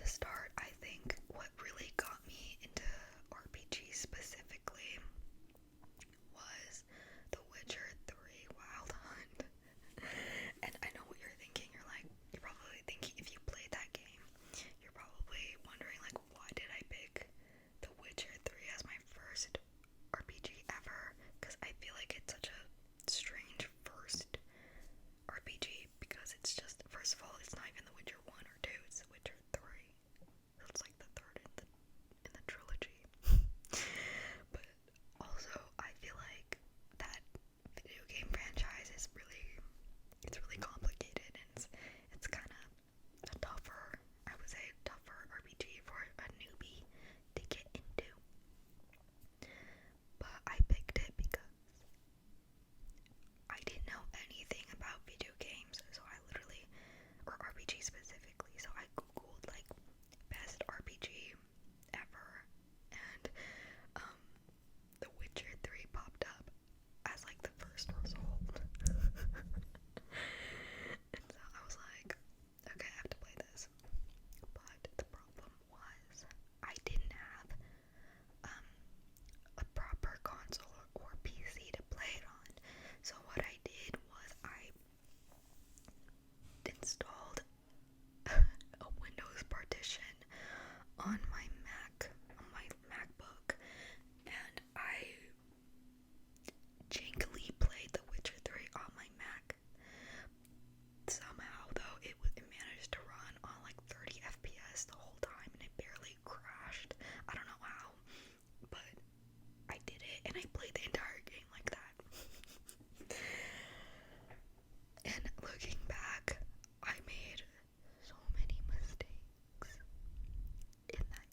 to start, I think what really got me into RPGs specifically was The Witcher 3 Wild Hunt. And I know what you're thinking. You're probably thinking, if you played that game, you're probably wondering, like, why did I pick The Witcher 3 as my first RPG ever? Because I feel like it's such a strange first RPG, because it's just, first of all, it's not even The Witcher 1 or 2, it's The Witcher 3. So it's like the third in the trilogy. But also, I feel like that video game franchise is it's really complicated, and it's kind of a tougher, I would say, tougher RPG for a newbie to get into. But I picked it because I didn't know anything about video games, so I literally, or RPG specifically, so I googled like best RPG ever, and The Witcher 3 popped up as like the first result. And so I was like, okay, I have to play this. But the problem was I didn't have a proper console or PC to play it on. So what I did was I installed a Windows partition on my MacBook, and I jankily played The Witcher 3 on my Mac. Somehow, though, it managed to run on like 30 FPS the whole time, and it barely crashed. I don't know how, but I did it, and I played the entire game like that. And looking back, I made so many mistakes in that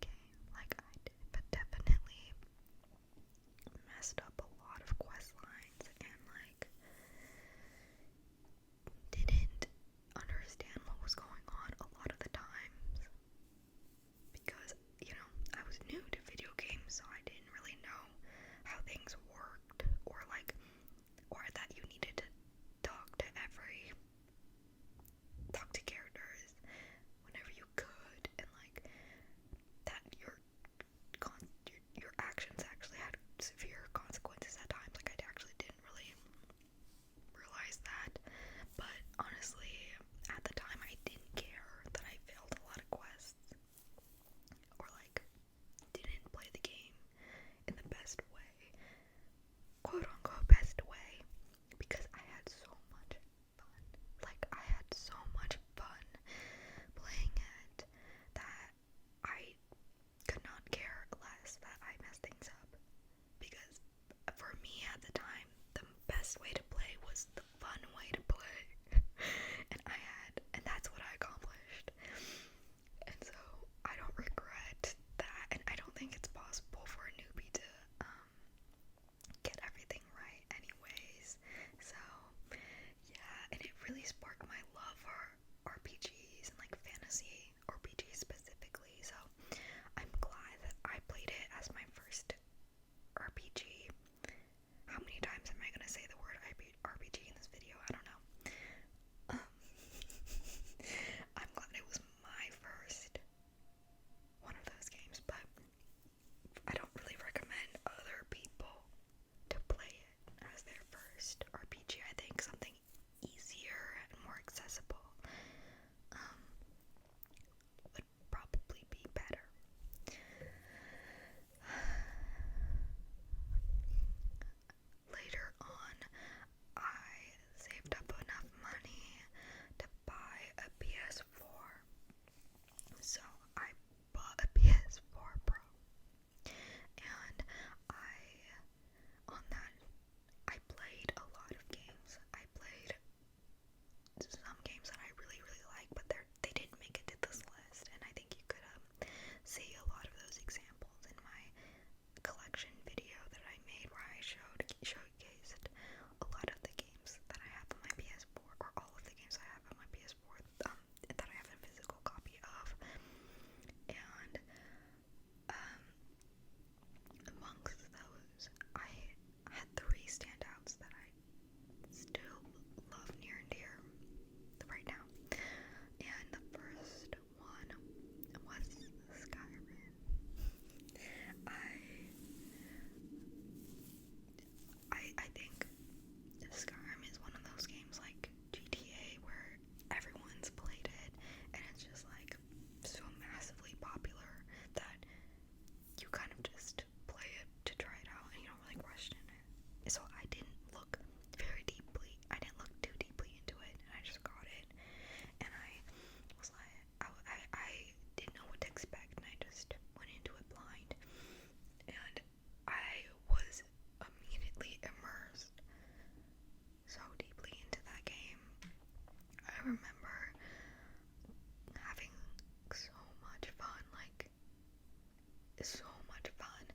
is so much fun.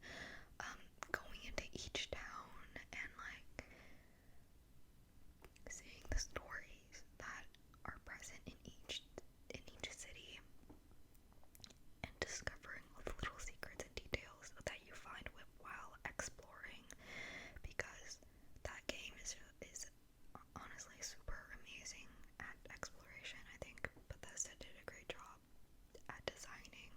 Going into each town and like seeing the stories that are present in each city, and discovering all the little secrets and details that you find while exploring, because that game is honestly super amazing at exploration. I think Bethesda did a great job at designing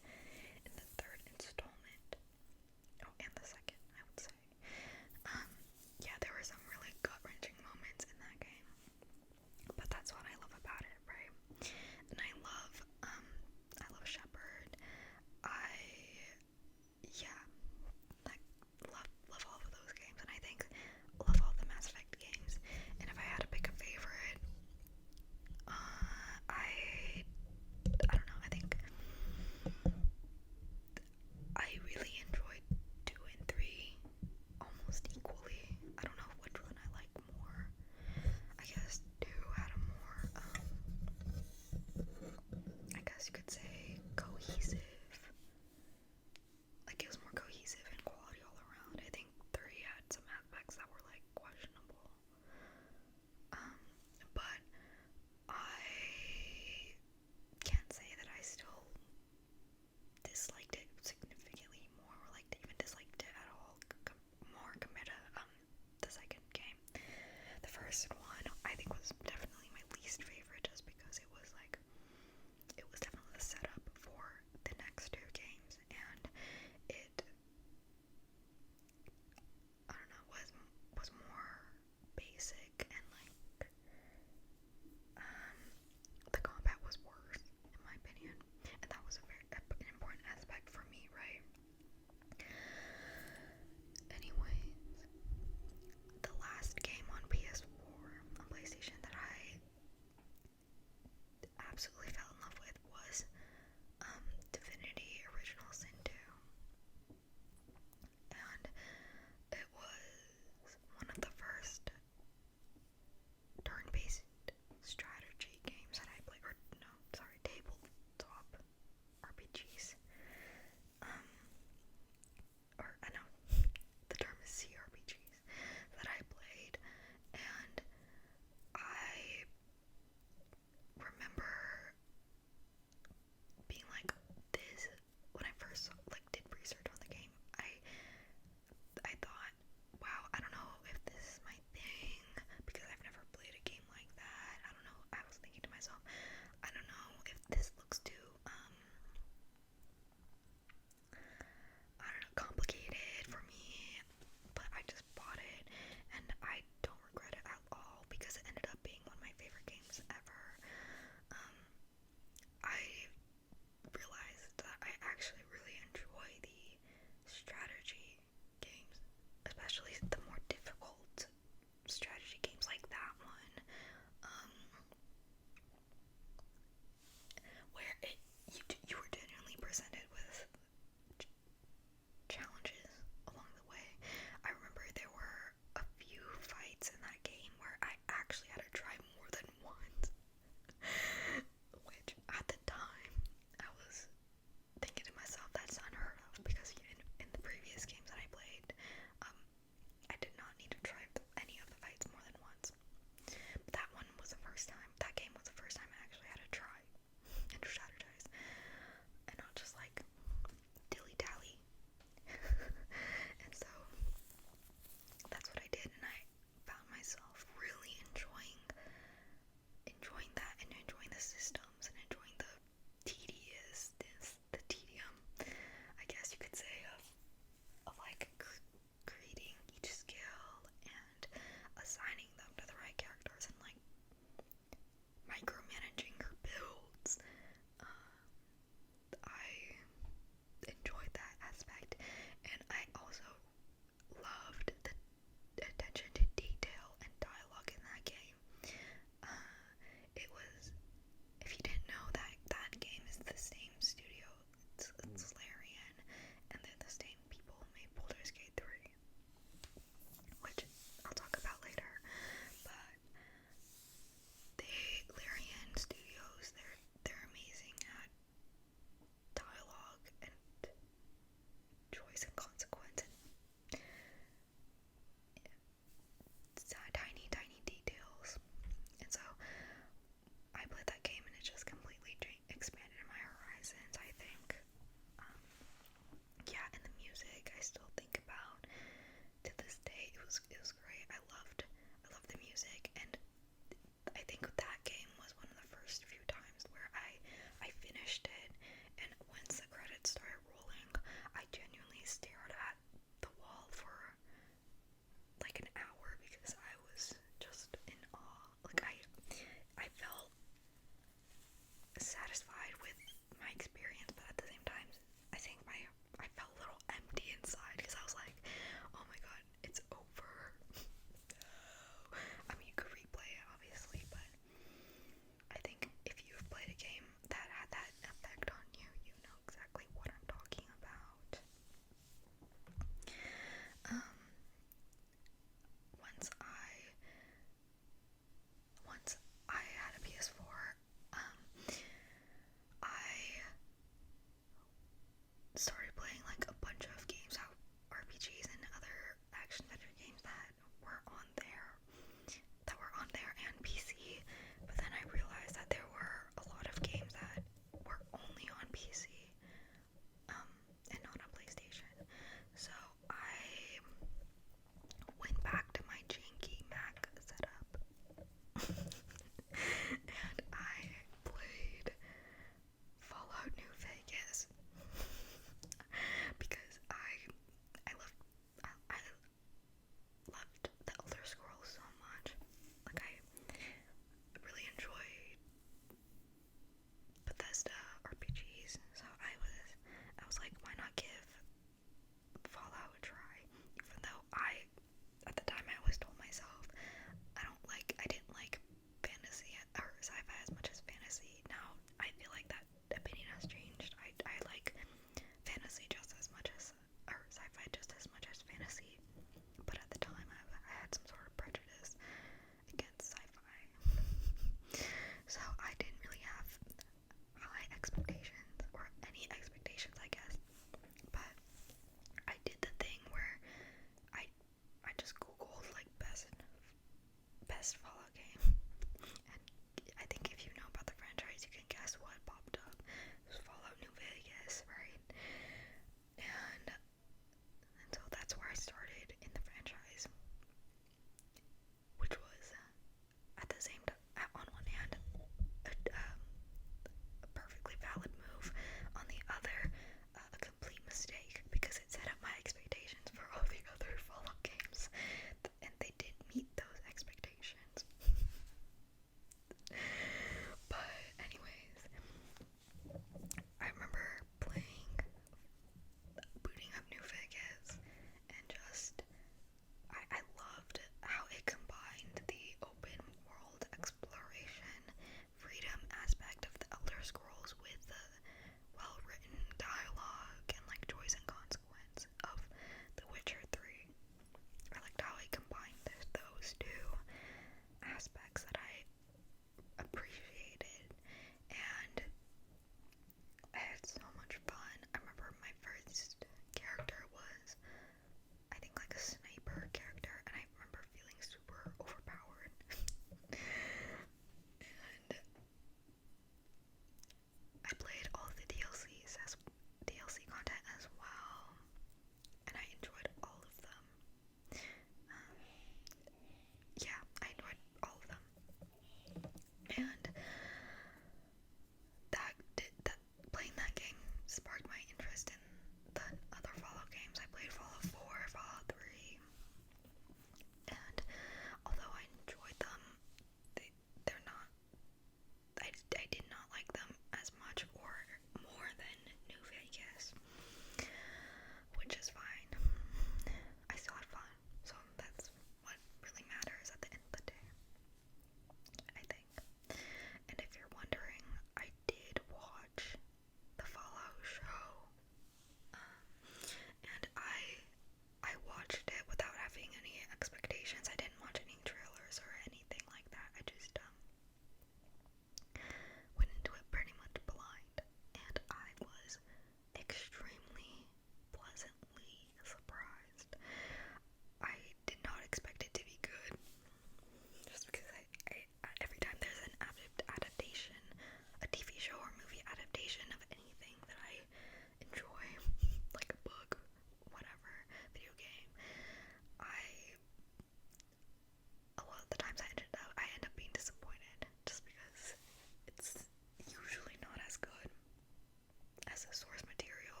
as the source material,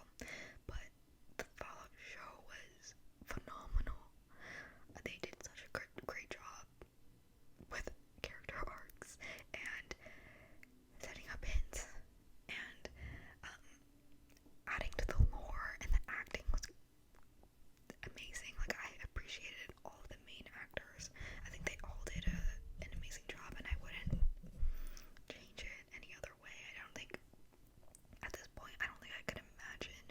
but the Fallout show was phenomenal. They did such a great job with character arcs and setting up hints and adding to the lore, and the acting was amazing. Like, I appreciated all of the main actors. I think they all did an amazing job, and I wouldn't change it any other way. I don't think, at this point, I don't think I could imagine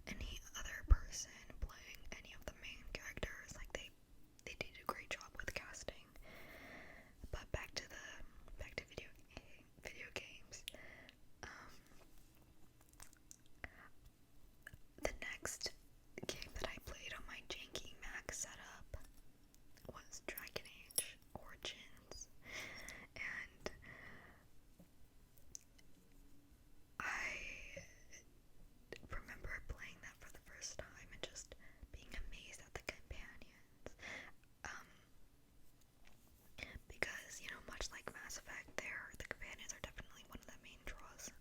any other person playing any of the main characters. Like, they did a great job with casting. But back to video games. The next game that I played on my janky Mac setup was Dragon Age Origins, and I remember playing that for the first time and just being amazed at the companions. Because, much like Mass Effect, the companions are definitely one of the main draws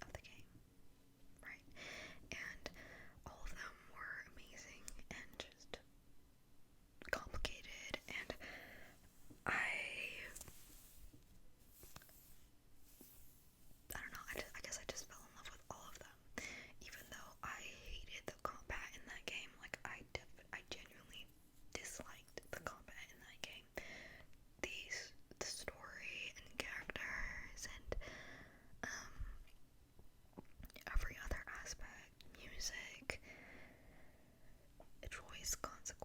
of the game, right? And all of them were amazing and just complicated, and I don't know, I guess I just fell in love with all of them, even though I hated the combat in that game. Like, I genuinely disliked the combat in that game. The story and characters and every other aspect, music, choice, consequences,